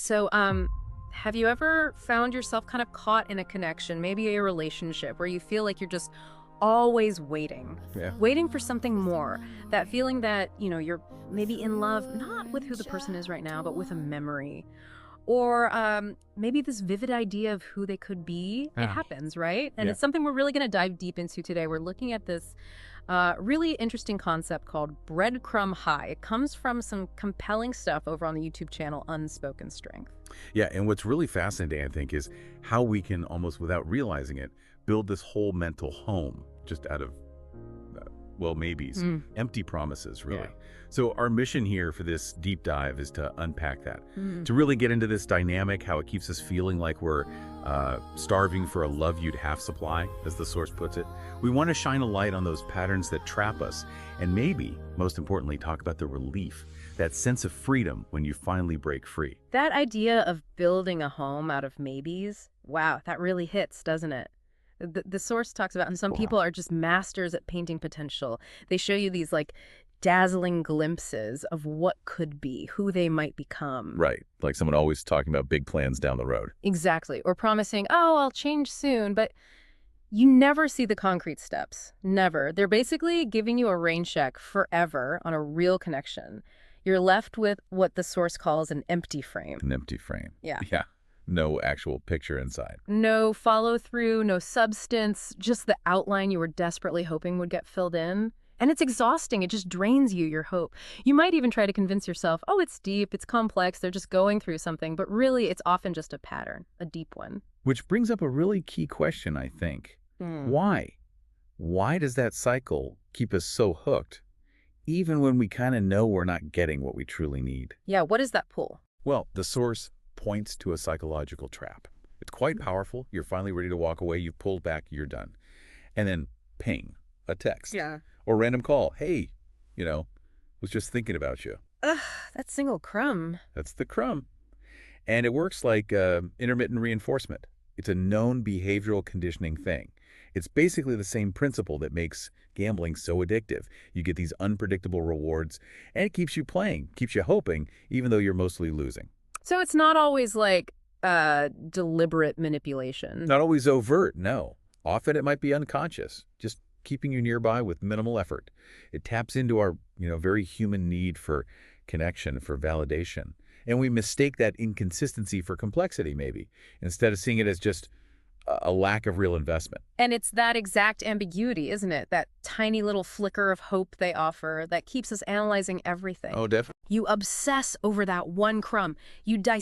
So, have you ever found yourself kind of caught in a connection, maybe a relationship, where you feel like you're just always waiting, Yeah. waiting for something more? That feeling that, you're maybe in love, not with who the person is right now, but with a memory. Or maybe this vivid idea of who they could be. It Ah, happens, right? And yeah. it's something we're really going to dive deep into today. We're looking at this really interesting concept called breadcrumb high. It comes from some compelling stuff over on the YouTube channel Unspoken Strength. Yeah, and what's really fascinating, I think, is how we can almost without realizing it, build this whole mental home just out of, well, maybes, Mm. empty promises, really. Yeah. So our mission here for this deep dive is to unpack that, Mm. to really get into this dynamic, how it keeps us feeling like we're starving for a love you'd half supply, as the source puts it. We want to shine a light on those patterns that trap us, and maybe, most importantly, talk about the relief, that sense of freedom when you finally break free. That idea of building a home out of maybes, wow, that really hits, doesn't it? The source talks about, and some Wow. people are just masters at painting potential. They show you these like dazzling glimpses of what could be, who they might become. Right. Like someone always talking about big plans down the road. Exactly. Or promising, oh, I'll change soon, but you never see the concrete steps. Never. They're basically giving you a rain check forever on a real connection. You're left with what the source calls an empty frame. An empty frame. Yeah. Yeah. No actual picture inside. No follow through, no substance, just the outline you were desperately hoping would get filled in. And it's exhausting. It just drains you, your hope. You might even try to convince yourself, oh, it's deep, it's complex, they're just going through something. But really, it's often just a pattern, a deep one. Which brings up a really key question, I think. Hmm. Why? Why does that cycle keep us so hooked, even when we kind of know we're not getting what we truly need? Yeah, what is that pull? Well, the source points to a psychological trap. It's quite powerful. You're finally ready to walk away. You've pulled back. You're done. And then ping, a text. Yeah. Or random call. Hey, was just thinking about you. Ugh, that single crumb. That's the crumb. And it works like intermittent reinforcement. It's a known behavioral conditioning thing. It's basically the same principle that makes gambling so addictive. You get these unpredictable rewards, and it keeps you playing, keeps you hoping, even though you're mostly losing. So it's not always like deliberate manipulation. Not always overt, no. Often it might be unconscious, just keeping you nearby with minimal effort. It taps into our, very human need for connection, for validation. And we mistake that inconsistency for complexity, maybe, instead of seeing it as just a lack of real investment. And it's that exact ambiguity, isn't it? That tiny little flicker of hope they offer that keeps us analyzing everything. Oh, definitely. You obsess over that one crumb. You dissect